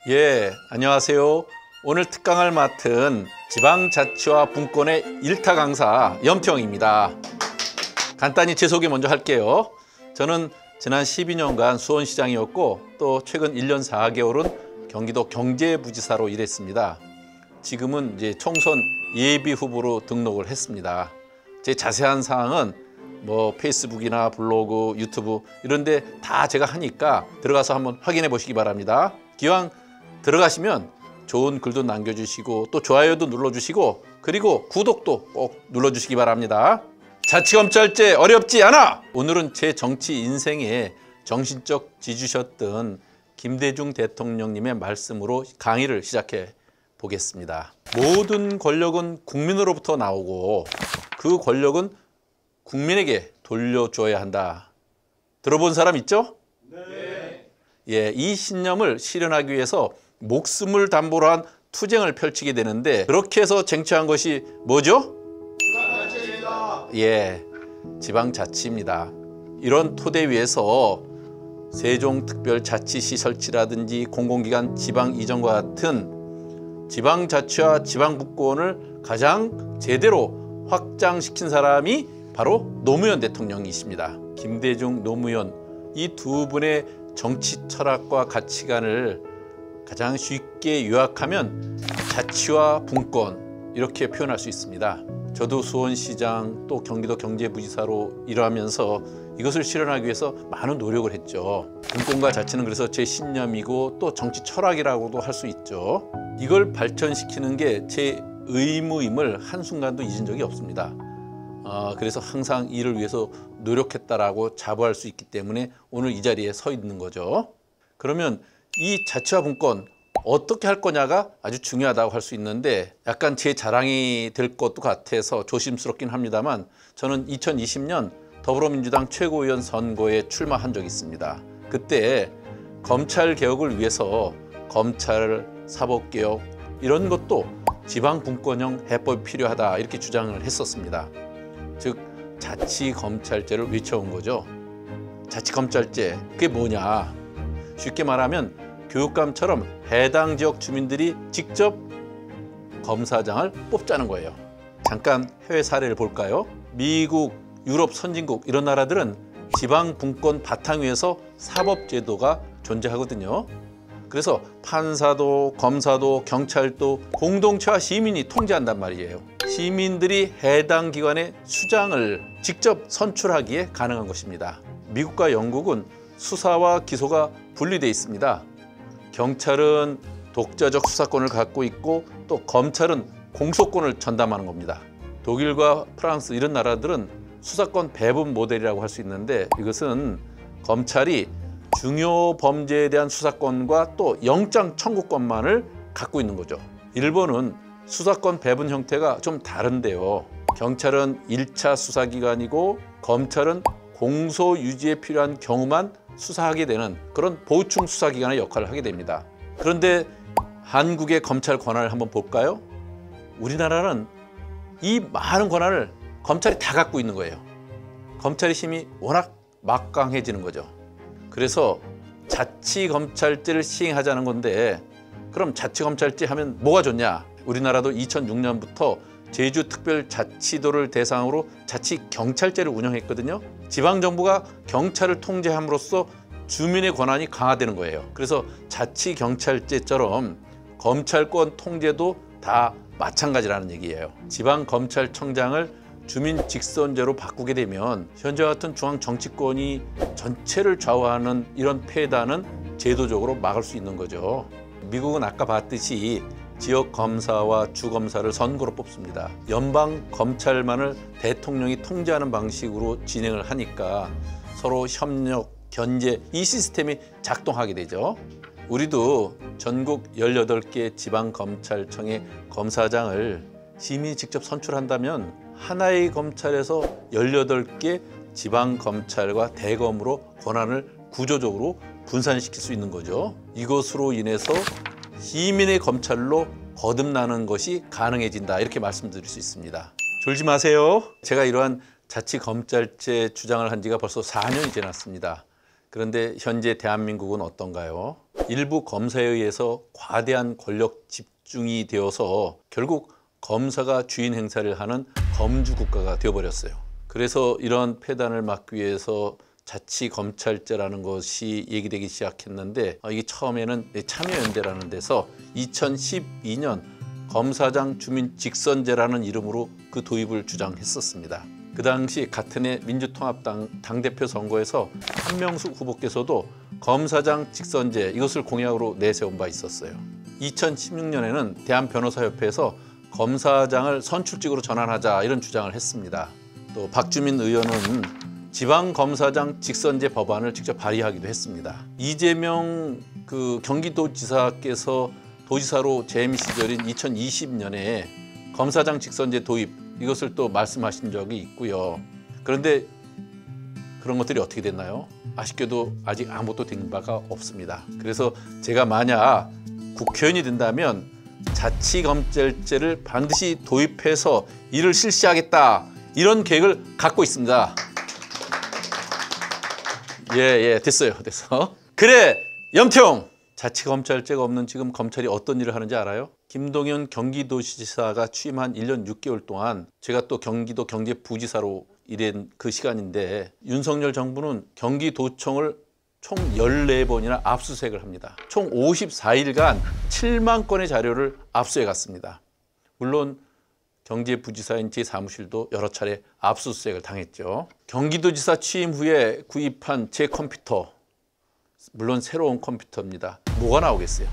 예, 안녕하세요. 오늘 특강을 맡은 지방자치와 분권의 일타 강사 염태영입니다. 간단히 제 소개 먼저 할게요. 저는 지난 12년간 수원시장이었고 또 최근 1년 4개월은 경기도 경제부지사로 일했습니다. 지금은 이제 총선 예비 후보로 등록을 했습니다. 제 자세한 사항은 페이스북이나 블로그, 유튜브 이런 데 다 제가 하니까 들어가서 한번 확인해 보시기 바랍니다. 기왕 들어가시면 좋은 글도 남겨주시고 또 좋아요도 눌러주시고 그리고 구독도 꼭 눌러주시기 바랍니다. 자치검찰제 어렵지 않아! 오늘은 제 정치 인생에 정신적 지주셨던 김대중 대통령님의 말씀으로 강의를 시작해 보겠습니다. 모든 권력은 국민으로부터 나오고 그 권력은 국민에게 돌려줘야 한다. 들어본 사람 있죠? 네. 예, 이 신념을 실현하기 위해서 목숨을 담보로 한 투쟁을 펼치게 되는데 그렇게 해서 쟁취한 것이 뭐죠? 지방자치입니다. 예, 지방자치입니다. 이런 토대 위에서 세종특별자치시 설치라든지 공공기관 지방 이전과 같은 지방자치와 지방분권을 가장 제대로 확장시킨 사람이 바로 노무현 대통령이십니다. 김대중, 노무현 이 두 분의 정치 철학과 가치관을 가장 쉽게 요약하면 자치와 분권 이렇게 표현할 수 있습니다. 저도 수원시장 또 경기도 경제부지사로 일하면서 이것을 실현하기 위해서 많은 노력을 했죠. 분권과 자치는 그래서 제 신념이고 또 정치 철학이라고도 할 수 있죠. 이걸 발전시키는 게 제 의무임을 한순간도 잊은 적이 없습니다. 그래서 항상 이를 위해서 노력했다라고 자부할 수 있기 때문에 오늘 이 자리에 서 있는 거죠. 그러면 이 자치와 분권 어떻게 할 거냐가 아주 중요하다고 할 수 있는데 약간 제 자랑이 될 것도 같아서 조심스럽긴 합니다만 저는 2020년 더불어민주당 최고위원 선거에 출마한 적이 있습니다. 그때 검찰 개혁을 위해서 검찰 사법개혁 이런 것도 지방분권형 해법이 필요하다 이렇게 주장을 했었습니다. 즉 자치검찰제를 외쳐온 거죠. 자치검찰제 그게 뭐냐? 쉽게 말하면 교육감처럼 해당 지역 주민들이 직접 검사장을 뽑자는 거예요. 잠깐 해외 사례를 볼까요? 미국, 유럽 선진국 이런 나라들은 지방분권 바탕 위에서 사법제도가 존재하거든요. 그래서 판사도 검사도 경찰도 공동체와 시민이 통제한단 말이에요. 시민들이 해당 기관의 수장을 직접 선출하기에 가능한 것입니다. 미국과 영국은 수사와 기소가 분리되어 있습니다. 경찰은 독자적 수사권을 갖고 있고 또 검찰은 공소권을 전담하는 겁니다. 독일과 프랑스 이런 나라들은 수사권 배분 모델이라고 할 수 있는데 이것은 검찰이 중요 범죄에 대한 수사권과 또 영장 청구권만을 갖고 있는 거죠. 일본은 수사권 배분 형태가 좀 다른데요. 경찰은 1차 수사기관이고 검찰은 공소 유지에 필요한 경우만 수사하게 되는 그런 보충 수사기관의 역할을 하게 됩니다. 그런데 한국의 검찰 권한을 한번 볼까요? 우리나라는 이 많은 권한을 검찰이 다 갖고 있는 거예요. 검찰의 힘이 워낙 막강해지는 거죠. 그래서 자치검찰제를 시행하자는 건데 그럼 자치검찰제 하면 뭐가 좋냐? 우리나라도 2006년부터 제주특별자치도를 대상으로 자치경찰제를 운영했거든요. 지방정부가 경찰을 통제함으로써 주민의 권한이 강화되는 거예요. 그래서 자치경찰제처럼 검찰권 통제도 다 마찬가지라는 얘기예요. 지방검찰청장을 주민 직선제로 바꾸게 되면 현재 같은 중앙 정치권이 전체를 좌우하는 이런 폐단은 제도적으로 막을 수 있는 거죠. 미국은 아까 봤듯이 지역 검사와 주검사를 선거로 뽑습니다. 연방 검찰만을 대통령이 통제하는 방식으로 진행을 하니까 서로 협력, 견제 이 시스템이 작동하게 되죠. 우리도 전국 18개 지방검찰청의 검사장을 시민이 직접 선출한다면 하나의 검찰에서 18개 지방검찰과 대검으로 권한을 구조적으로 분산시킬 수 있는 거죠. 이것으로 인해서 시민의 검찰로 거듭나는 것이 가능해진다 이렇게 말씀드릴 수 있습니다. 졸지 마세요. 제가 이러한 자치검찰제 주장을 한 지가 벌써 4년이 지났습니다. 그런데 현재 대한민국은 어떤가요? 일부 검사에 의해서 과대한 권력 집중이 되어서 결국 검사가 주인 행사를 하는 검주 국가가 되어버렸어요. 그래서 이런 폐단을 막기 위해서 자치검찰제라는 것이 얘기되기 시작했는데 이게 처음에는 참여연대라는 데서 2012년 검사장 주민 직선제라는 이름으로 그 도입을 주장했었습니다. 그 당시 같은 해 민주통합당 당대표 선거에서 한명숙 후보께서도 검사장 직선제 이것을 공약으로 내세운 바 있었어요. 2016년에는 대한변호사협회에서 검사장을 선출직으로 전환하자 이런 주장을 했습니다. 또 박주민 의원은 지방검사장 직선제 법안을 직접 발의하기도 했습니다. 이재명 경기도지사께서 도지사로 재임 시절인 2020년에 검사장 직선제 도입 이것을 또 말씀하신 적이 있고요. 그런데 그런 것들이 어떻게 됐나요? 아쉽게도 아직 아무것도 된 바가 없습니다. 그래서 제가 만약 국회의원이 된다면 자치검찰제를 반드시 도입해서 이를 실시하겠다 이런 계획을 갖고 있습니다. 됐어요. 그래, 염태용! 자치검찰제가 없는 지금 검찰이 어떤 일을 하는지 알아요? 김동연 경기도지사가 취임한 1년 6개월 동안 제가 또 경기도 경제부지사로 일한 그 시간인데 윤석열 정부는 경기도청을 총 14번이나 압수수색을 합니다. 총 54일간 7만 건의 자료를 압수해 갔습니다. 물론 경제부지사인 제 사무실도 여러 차례 압수수색을 당했죠. 경기도지사 취임 후에 구입한 제 컴퓨터, 물론 새로운 컴퓨터입니다. 뭐가 나오겠어요?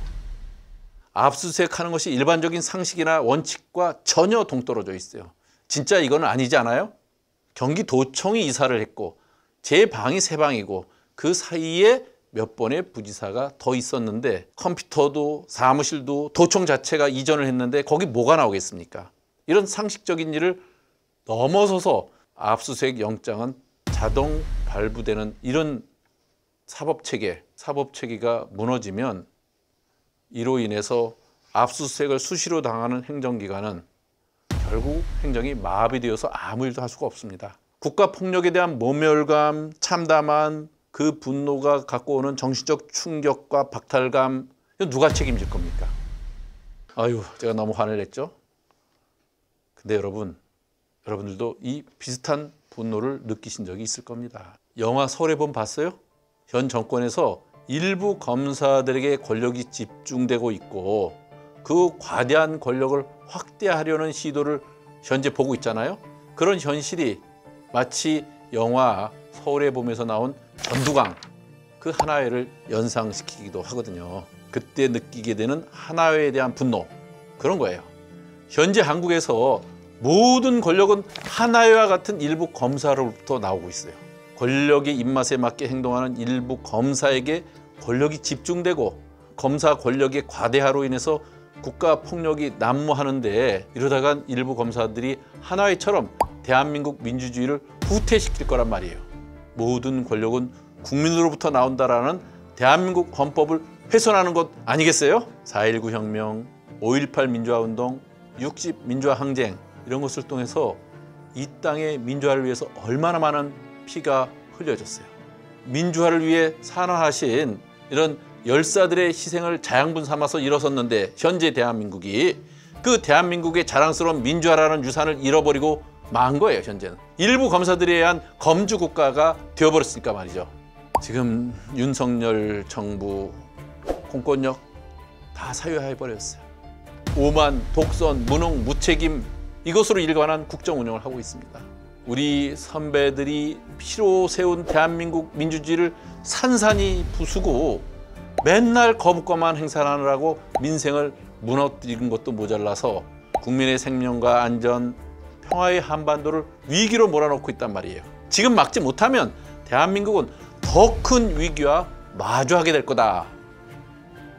압수수색하는 것이 일반적인 상식이나 원칙과 전혀 동떨어져 있어요. 진짜 이건 아니지 않아요? 경기도청이 이사를 했고 제 방이 3방이고 그 사이에 몇 번의 부지사가 더 있었는데 컴퓨터도 사무실도 도청 자체가 이전을 했는데 거기 뭐가 나오겠습니까? 이런 상식적인 일을 넘어서서 압수수색 영장은 자동 발부되는 이런 사법체계가 무너지면 이로 인해서 압수수색을 수시로 당하는 행정기관은 결국 행정이 마비되어서 아무 일도 할 수가 없습니다. 국가폭력에 대한 모멸감, 참담한 그 분노가 갖고 오는 정신적 충격과 박탈감, 이건 누가 책임질 겁니까? 아유, 제가 너무 화를 냈죠? 근데 여러분들도 이 비슷한 분노를 느끼신 적이 있을 겁니다. 영화 서울의 봄 봤어요? 현 정권에서 일부 검사들에게 권력이 집중되고 있고 그 과대한 권력을 확대하려는 시도를 현재 보고 있잖아요. 그런 현실이 마치 영화 서울의 봄에서 나온 전두광 그 한화회를 연상시키기도 하거든요. 그때 느끼게 되는 한화회에 대한 분노, 그런 거예요. 현재 한국에서 모든 권력은 한화회와 같은 일부 검사로부터 나오고 있어요. 권력의 입맛에 맞게 행동하는 일부 검사에게 권력이 집중되고 검사 권력의 과대화로 인해서 국가 폭력이 난무하는데 이러다간 일부 검사들이 한화회처럼 대한민국 민주주의를 후퇴시킬 거란 말이에요. 모든 권력은 국민으로부터 나온다라는 대한민국 헌법을 훼손하는 것 아니겠어요? 4.19 혁명, 5.18 민주화운동, 60 민주화항쟁 이런 것을 통해서 이 땅의 민주화를 위해서 얼마나 많은 피가 흘려졌어요. 민주화를 위해 산화하신 이런 열사들의 희생을 자양분 삼아서 일어섰는데 현재 대한민국이 그 대한민국의 자랑스러운 민주화라는 유산을 잃어버리고 만 거예요. 현재는 일부 검사들에 의한 검주 국가가 되어버렸으니까 말이죠. 지금 윤석열 정부 공권력 다 사유해버렸어요. 오만, 독선, 무능, 무책임 이것으로 일관한 국정 운영을 하고 있습니다. 우리 선배들이 피로 세운 대한민국 민주주의를 산산이 부수고 맨날 거부권만 행사하느라고 민생을 무너뜨리는 것도 모자라서 국민의 생명과 안전, 평화의 한반도를 위기로 몰아넣고 있단 말이에요. 지금 막지 못하면 대한민국은 더 큰 위기와 마주하게 될 거다.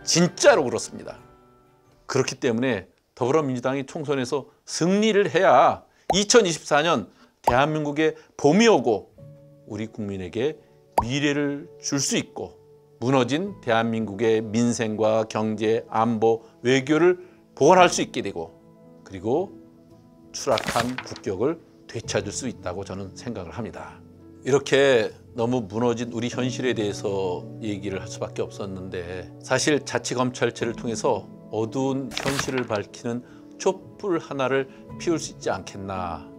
진짜로 그렇습니다. 그렇기 때문에 더불어민주당이 총선에서 승리를 해야 2024년 대한민국의 봄이 오고 우리 국민에게 미래를 줄 수 있고 무너진 대한민국의 민생과 경제, 안보, 외교를 보완할 수 있게 되고 그리고 추락한 국격을 되찾을 수 있다고 저는 생각을 합니다. 이렇게 너무 무너진 우리 현실에 대해서 얘기를 할 수밖에 없었는데 사실 자치검찰제를 통해서 어두운 현실을 밝히는 촛불 하나를 피울 수 있지 않겠나.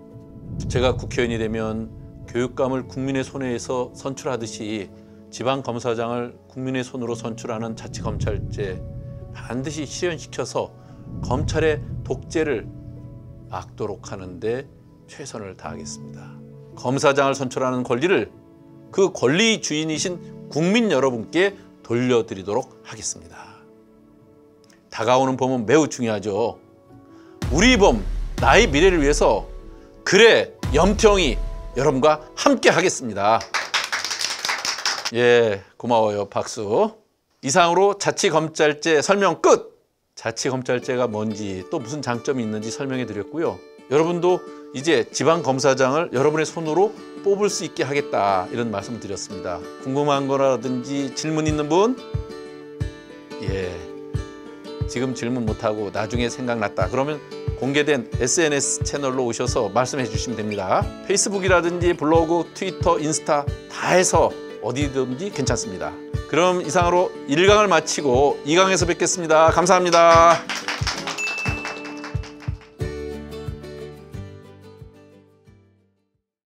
제가 국회의원이 되면 교육감을 국민의 손에서 선출하듯이 지방검사장을 국민의 손으로 선출하는 자치검찰제 반드시 실현시켜서 검찰의 독재를 막도록 하는데 최선을 다하겠습니다. 검사장을 선출하는 권리를 그 권리 주인이신 국민 여러분께 돌려드리도록 하겠습니다. 다가오는 봄은 매우 중요하죠. 우리 봄, 나의 미래를 위해서 그래 염태홍이 여러분과 함께 하겠습니다. 예, 고마워요. 박수. 이상으로 자치검찰제 설명 끝! 자치검찰제가 뭔지 또 무슨 장점이 있는지 설명해 드렸고요. 여러분도 이제 지방검사장을 여러분의 손으로 뽑을 수 있게 하겠다 이런 말씀 드렸습니다. 궁금한 거라든지 질문 있는 분? 예, 지금 질문 못하고 나중에 생각났다 그러면 공개된 SNS 채널로 오셔서 말씀해 주시면 됩니다. 페이스북이라든지 블로그, 트위터, 인스타 다 해서 어디든지 괜찮습니다. 그럼 이상으로 1강을 마치고 2강에서 뵙겠습니다. 감사합니다.